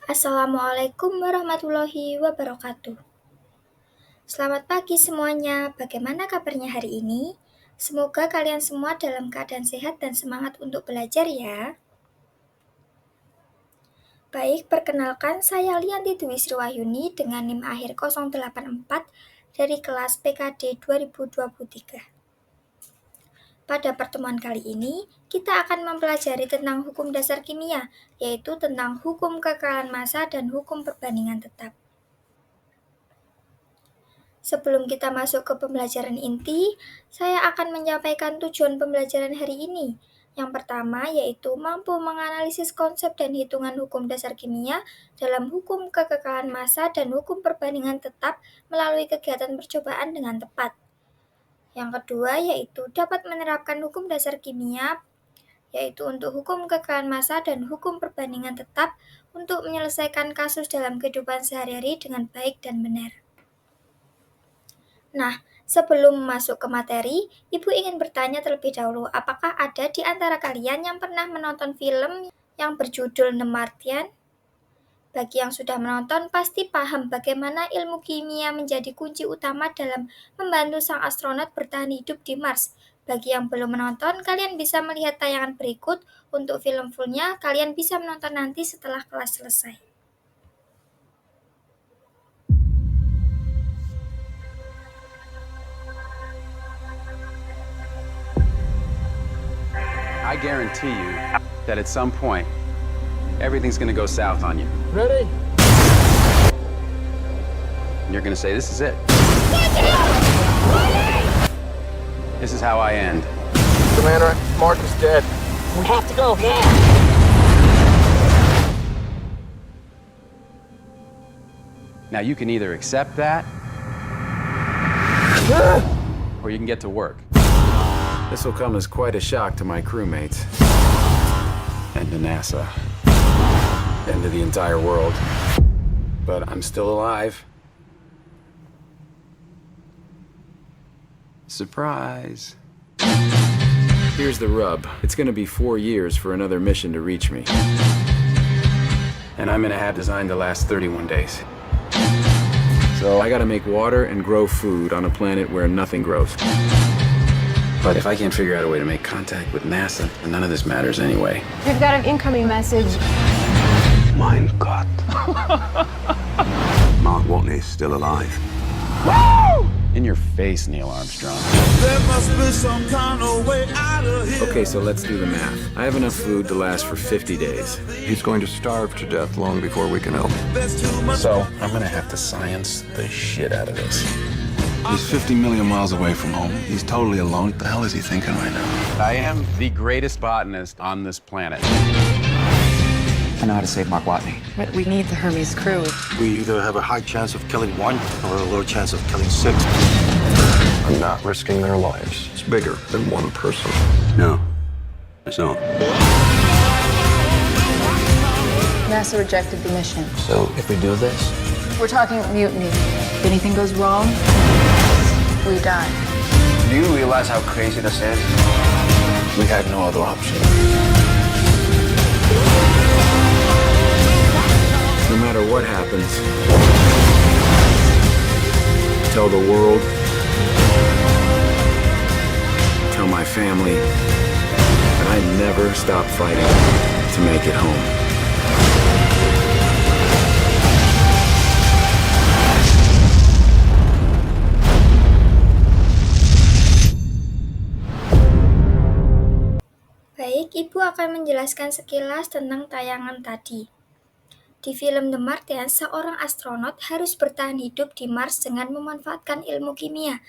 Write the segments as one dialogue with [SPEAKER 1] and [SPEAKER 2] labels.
[SPEAKER 1] Assalamualaikum warahmatullahi wabarakatuh. Selamat pagi semuanya, bagaimana kabarnya hari ini? Semoga kalian semua dalam keadaan sehat dan semangat untuk belajar ya. Baik, perkenalkan saya Lianti Dwi Sriwahyuni dengan NIM akhir 084 dari kelas PKD 2023. Pada pertemuan kali ini, kita akan mempelajari tentang hukum dasar kimia, yaitu tentang hukum kekekalan massa dan hukum perbandingan tetap. Sebelum kita masuk ke pembelajaran inti, saya akan menyampaikan tujuan pembelajaran hari ini. Yang pertama yaitu mampu menganalisis konsep dan hitungan hukum dasar kimia dalam hukum kekekalan massa dan hukum perbandingan tetap melalui kegiatan percobaan dengan tepat. Yang kedua yaitu dapat menerapkan hukum dasar kimia, yaitu untuk hukum kekekalan massa dan hukum perbandingan tetap untuk menyelesaikan kasus dalam kehidupan sehari-hari dengan baik dan benar. Nah, sebelum masuk ke materi, Ibu ingin bertanya terlebih dahulu, apakah ada di antara kalian yang pernah menonton film yang berjudul The Martian? Bagi yang sudah menonton, pasti paham bagaimana ilmu kimia menjadi kunci utama dalam membantu sang astronot bertahan hidup di Mars. Bagi yang belum menonton, kalian bisa melihat tayangan berikut. Untuk film fullnya, kalian bisa menonton nanti setelah kelas selesai.
[SPEAKER 2] I guarantee you that at some point, everything's gonna go south on you.
[SPEAKER 3] Ready?
[SPEAKER 2] And you're gonna say, this is it. This is how I end.
[SPEAKER 3] Commander, Mark is dead. We have to go now.
[SPEAKER 2] Now you can either accept that, or you can get to work.
[SPEAKER 4] This will come as quite a shock to my crewmates. And to NASA. And to the entire world. But I'm still alive. Surprise. Here's the rub. It's gonna be 4 years for another mission to reach me. And I'm gonna have designed to last 31 days. So I gotta make water and grow food on a planet where nothing grows. But if I can't figure out a way to make contact with NASA, then none of this matters anyway.
[SPEAKER 5] We've got an incoming message.
[SPEAKER 6] Mein Gott. Mark Watney's still alive.
[SPEAKER 2] In your face, Neil Armstrong.
[SPEAKER 7] There must be some kind of way out of here.
[SPEAKER 4] Okay, so let's do the math. I have enough food to last for 50 days.
[SPEAKER 6] He's going to starve to death long before we can help him.
[SPEAKER 7] There's too much.
[SPEAKER 4] So I'm gonna have to science the shit out of this.
[SPEAKER 8] He's 50 million miles away from home. He's totally alone. What the hell is he thinking right now?
[SPEAKER 2] I am the greatest botanist on this planet.
[SPEAKER 9] I know how to save Mark Watney.
[SPEAKER 5] But we need the Hermes crew.
[SPEAKER 6] We either have a high chance of killing one or a low chance of killing 6. I'm not risking their lives. It's bigger than one person.
[SPEAKER 8] No, it's not.
[SPEAKER 5] NASA rejected the mission.
[SPEAKER 9] So if we do this,
[SPEAKER 5] We're talking mutiny. If anything goes wrong, we die.
[SPEAKER 9] do you realize how crazy this is? We had no other option.
[SPEAKER 4] No matter what happens, tell the world, tell my family that I never stop fighting to make it home.
[SPEAKER 1] Baik, Ibu akan menjelaskan sekilas tentang tayangan tadi. Di film The Martian, seorang astronot harus bertahan hidup di Mars dengan memanfaatkan ilmu kimia.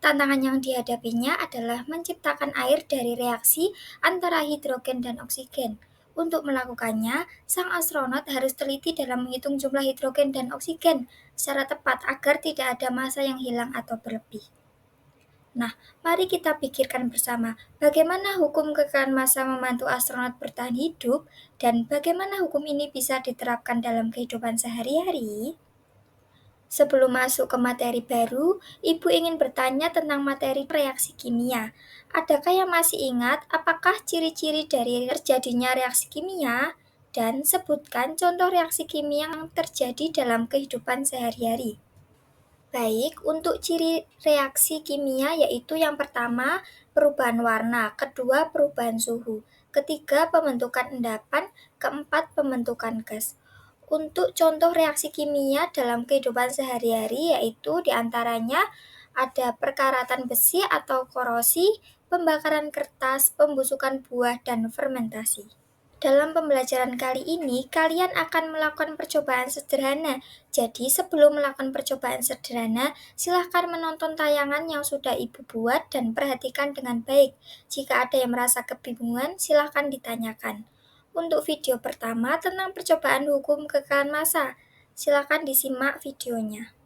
[SPEAKER 1] Tantangan yang dihadapinya adalah menciptakan air dari reaksi antara hidrogen dan oksigen. Untuk melakukannya, sang astronot harus teliti dalam menghitung jumlah hidrogen dan oksigen secara tepat agar tidak ada massa yang hilang atau berlebih. Nah, mari kita pikirkan bersama bagaimana hukum kekekalan massa membantu astronot bertahan hidup dan bagaimana hukum ini bisa diterapkan dalam kehidupan sehari-hari. Sebelum masuk ke materi baru, Ibu ingin bertanya tentang materi reaksi kimia. Adakah yang masih ingat apakah ciri-ciri dari terjadinya reaksi kimia? Dan sebutkan contoh reaksi kimia yang terjadi dalam kehidupan sehari-hari. Baik, untuk ciri reaksi kimia yaitu yang pertama, perubahan warna, kedua, perubahan suhu, ketiga, pembentukan endapan, keempat, pembentukan gas. Untuk contoh reaksi kimia dalam kehidupan sehari-hari yaitu diantaranya ada perkaratan besi atau korosi, pembakaran kertas, pembusukan buah, dan fermentasi. Dalam pembelajaran kali ini, kalian akan melakukan percobaan sederhana. Jadi, sebelum melakukan percobaan sederhana, silahkan menonton tayangan yang sudah Ibu buat dan perhatikan dengan baik. Jika ada yang merasa kebingungan, silahkan ditanyakan. Untuk video pertama tentang percobaan hukum kekekalan massa, silahkan disimak videonya.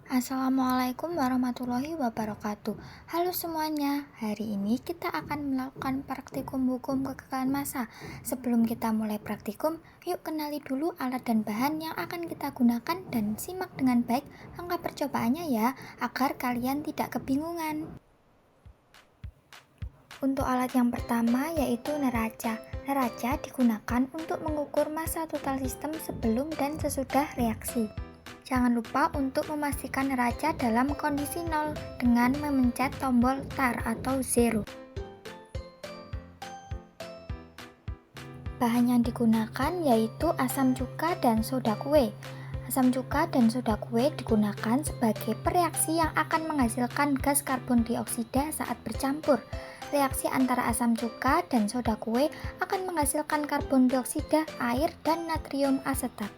[SPEAKER 1] Assalamualaikum warahmatullahi wabarakatuh. Halo semuanya, hari ini kita akan melakukan praktikum hukum kekekalan massa. Sebelum kita mulai praktikum, yuk kenali dulu alat dan bahan yang akan kita gunakan dan simak dengan baik langkah percobaannya ya, agar kalian tidak kebingungan. Untuk alat yang pertama yaitu neraca. Neraca digunakan untuk mengukur massa total sistem sebelum dan sesudah reaksi. Jangan lupa untuk memastikan neraca dalam kondisi 0 dengan memencet tombol tar atau 0. Bahan yang digunakan yaitu asam cuka dan soda kue. Asam cuka dan soda kue digunakan sebagai pereaksi yang akan menghasilkan gas karbon dioksida saat bercampur. Reaksi antara asam cuka dan soda kue akan menghasilkan karbon dioksida, air, dan natrium asetat.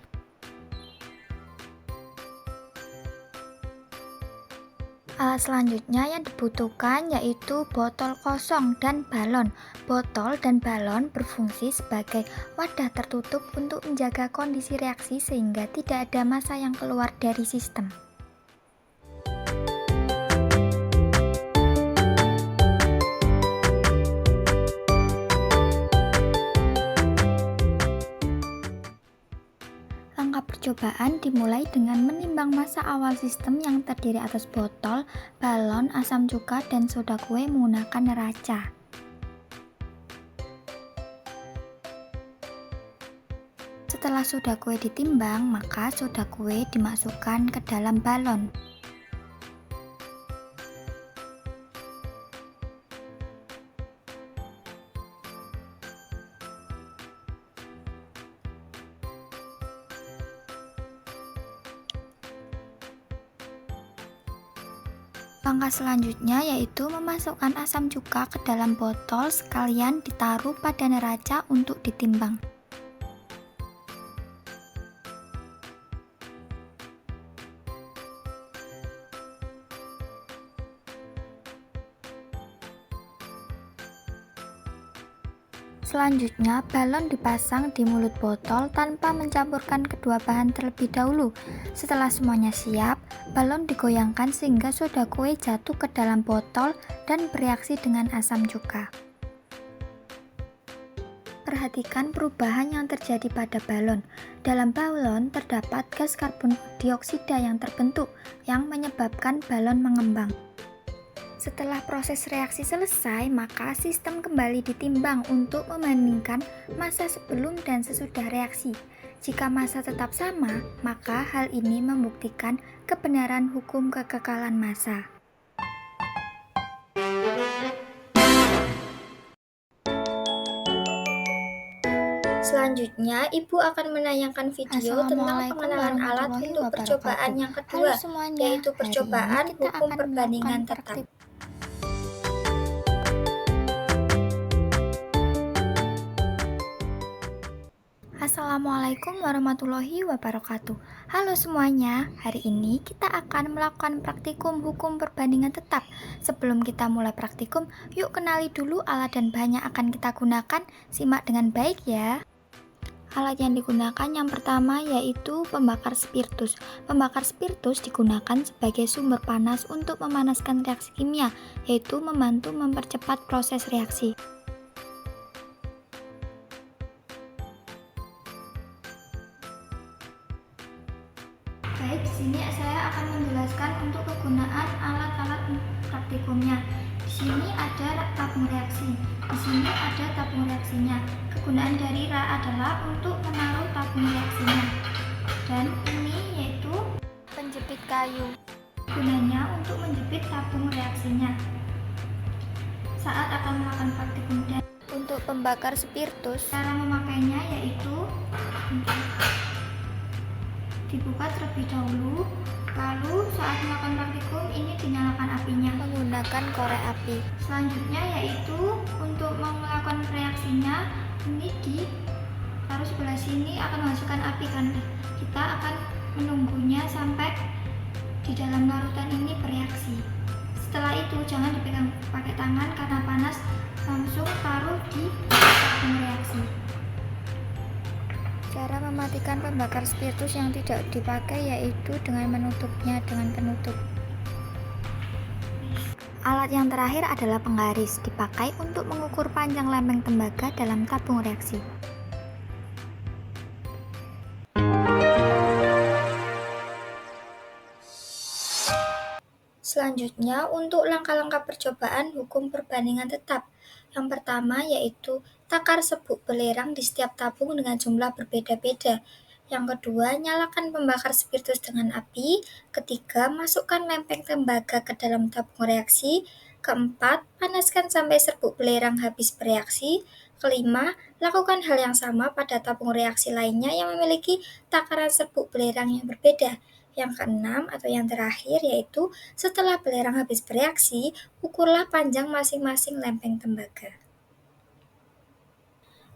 [SPEAKER 1] Alat selanjutnya yang dibutuhkan yaitu botol kosong dan balon. Botol dan balon berfungsi sebagai wadah tertutup untuk menjaga kondisi reaksi sehingga tidak ada massa yang keluar dari sistem. Langkah percobaan dimulai dengan menimbang massa awal sistem yang terdiri atas botol, balon, asam cuka, dan soda kue menggunakan neraca. Setelah soda kue ditimbang, maka soda kue dimasukkan ke dalam balon. Langkah selanjutnya yaitu memasukkan asam cuka ke dalam botol sekalian ditaruh pada neraca untuk ditimbang. Selanjutnya, balon dipasang di mulut botol tanpa mencampurkan kedua bahan terlebih dahulu. Setelah semuanya siap, balon digoyangkan sehingga soda kue jatuh ke dalam botol dan bereaksi dengan asam cuka. Perhatikan perubahan yang terjadi pada balon. Dalam balon terdapat gas karbon dioksida yang terbentuk, yang menyebabkan balon mengembang. Setelah proses reaksi selesai, maka sistem kembali ditimbang untuk membandingkan massa sebelum dan sesudah reaksi. Jika massa tetap sama, maka hal ini membuktikan kebenaran hukum kekekalan massa. Selanjutnya, Ibu akan menayangkan video tentang pengenalan alat untuk percobaan yang kedua, yaitu percobaan hukum perbandingan tetap. Assalamualaikum warahmatullahi wabarakatuh. Halo semuanya, hari ini kita akan melakukan praktikum hukum perbandingan tetap. Sebelum kita mulai praktikum, yuk kenali dulu alat dan bahan yang akan kita gunakan. Simak dengan baik ya. Alat yang digunakan yang pertama yaitu pembakar spiritus. Pembakar spiritus digunakan sebagai sumber panas untuk memanaskan reaksi kimia, yaitu membantu mempercepat proses reaksi. Baik, di sini saya akan menjelaskan untuk kegunaan alat-alat praktikumnya. Di sini ada tabung reaksi, di sini ada tabung reaksinya. Kegunaan dari rak adalah untuk menaruh tabung reaksinya. Dan ini yaitu penjepit kayu. Gunanya untuk menjepit tabung reaksinya saat akan melakukan praktik. Kemudian untuk pembakar spiritus, cara memakainya yaitu dibuka terlebih dahulu, lalu saat melakukan praktikum ini dinyalakan apinya menggunakan korek api. Selanjutnya yaitu untuk melakukan reaksinya, ini taruh sebelah sini akan menghasilkan api kan. Kita akan menunggunya sampai di dalam larutan ini bereaksi. Setelah itu jangan dipegang pakai tangan karena panas, langsung taruh di tabung reaksi. Cara mematikan pembakar spiritus yang tidak dipakai yaitu dengan menutupnya dengan penutup. Alat yang terakhir adalah penggaris, dipakai untuk mengukur panjang lempeng tembaga dalam tabung reaksi. Selanjutnya, untuk langkah-langkah percobaan hukum perbandingan tetap. Yang pertama yaitu takar sebuk belerang di setiap tabung dengan jumlah berbeda-beda. Yang kedua, nyalakan pembakar spiritus dengan api. Ketiga, masukkan lempeng tembaga ke dalam tabung reaksi. Keempat, panaskan sampai serbuk belerang habis bereaksi. Kelima, lakukan hal yang sama pada tabung reaksi lainnya yang memiliki takaran serbuk belerang yang berbeda. Yang keenam atau yang terakhir yaitu setelah belerang habis bereaksi, ukurlah panjang masing-masing lempeng tembaga.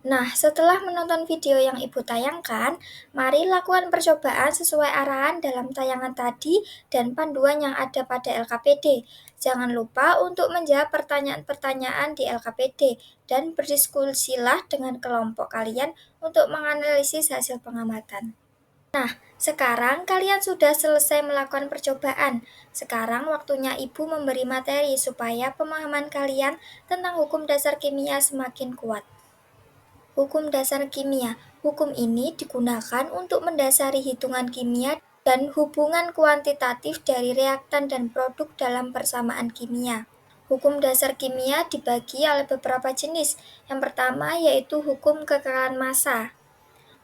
[SPEAKER 1] Nah, setelah menonton video yang Ibu tayangkan, mari lakukan percobaan sesuai arahan dalam tayangan tadi dan panduan yang ada pada LKPD. Jangan lupa untuk menjawab pertanyaan-pertanyaan di LKPD dan berdiskusilah dengan kelompok kalian untuk menganalisis hasil pengamatan. Nah, sekarang kalian sudah selesai melakukan percobaan. Sekarang waktunya Ibu memberi materi supaya pemahaman kalian tentang hukum dasar kimia semakin kuat. Hukum dasar kimia. Hukum ini digunakan untuk mendasari hitungan kimia dan hubungan kuantitatif dari reaktan dan produk dalam persamaan kimia. Hukum dasar kimia dibagi oleh beberapa jenis. Yang pertama yaitu hukum kekekalan massa.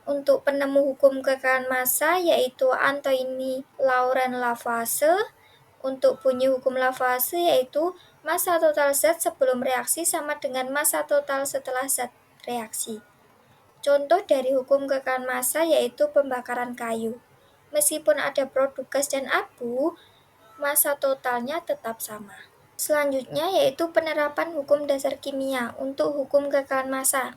[SPEAKER 1] Untuk penemu hukum kekekalan massa yaitu Antoine Laurent Lavoisier. Untuk bunyi hukum Lavoisier yaitu massa total zat sebelum reaksi sama dengan massa total setelah zat reaksi. Contoh dari hukum kekekalan massa yaitu pembakaran kayu. Meskipun ada produk gas dan abu, massa totalnya tetap sama. Selanjutnya yaitu penerapan hukum dasar kimia untuk hukum kekekalan massa.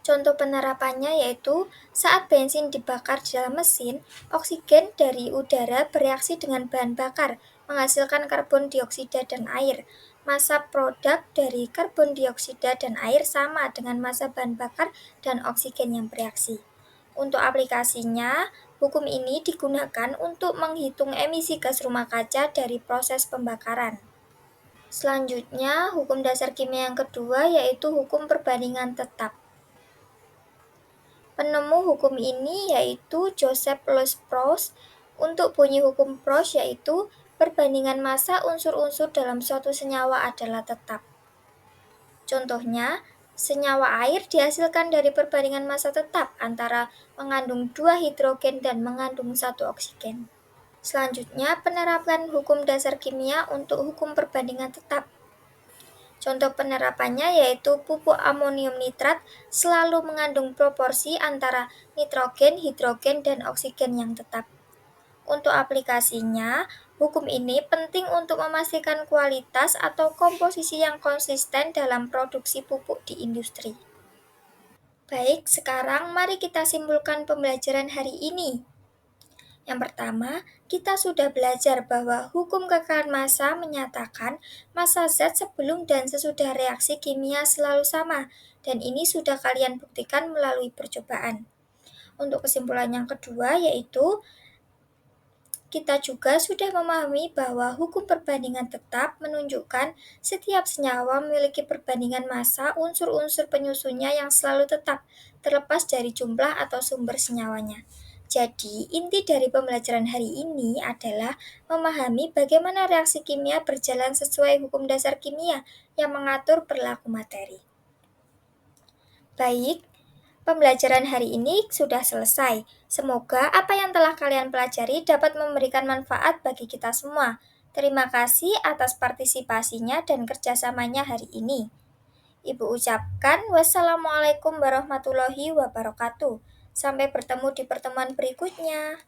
[SPEAKER 1] Contoh penerapannya yaitu saat bensin dibakar di dalam mesin, oksigen dari udara bereaksi dengan bahan bakar, menghasilkan karbon dioksida dan air. Massa produk dari karbon dioksida dan air sama dengan massa bahan bakar dan oksigen yang bereaksi. Untuk aplikasinya, hukum ini digunakan untuk menghitung emisi gas rumah kaca dari proses pembakaran. Selanjutnya, hukum dasar kimia yang kedua yaitu hukum perbandingan tetap. Penemu hukum ini yaitu Joseph Louis Proust. Untuk bunyi hukum Proust yaitu perbandingan massa unsur-unsur dalam suatu senyawa adalah tetap. Contohnya, senyawa air dihasilkan dari perbandingan massa tetap antara mengandung 2 hidrogen dan mengandung 1 oksigen. Selanjutnya, penerapan hukum dasar kimia untuk hukum perbandingan tetap. Contoh penerapannya yaitu pupuk amonium nitrat selalu mengandung proporsi antara nitrogen, hidrogen, dan oksigen yang tetap. Untuk aplikasinya, hukum ini penting untuk memastikan kualitas atau komposisi yang konsisten dalam produksi pupuk di industri. Baik, sekarang mari kita simpulkan pembelajaran hari ini. Yang pertama, kita sudah belajar bahwa hukum kekekalan massa menyatakan massa zat sebelum dan sesudah reaksi kimia selalu sama, dan ini sudah kalian buktikan melalui percobaan. Untuk kesimpulan yang kedua yaitu, kita juga sudah memahami bahwa hukum perbandingan tetap menunjukkan setiap senyawa memiliki perbandingan massa unsur-unsur penyusunnya yang selalu tetap, terlepas dari jumlah atau sumber senyawanya. Jadi, inti dari pembelajaran hari ini adalah memahami bagaimana reaksi kimia berjalan sesuai hukum dasar kimia yang mengatur perilaku materi. Baik, pembelajaran hari ini sudah selesai. Semoga apa yang telah kalian pelajari dapat memberikan manfaat bagi kita semua. Terima kasih atas partisipasinya dan kerjasamanya hari ini. Ibu ucapkan wassalamualaikum warahmatullahi wabarakatuh. Sampai bertemu di pertemuan berikutnya.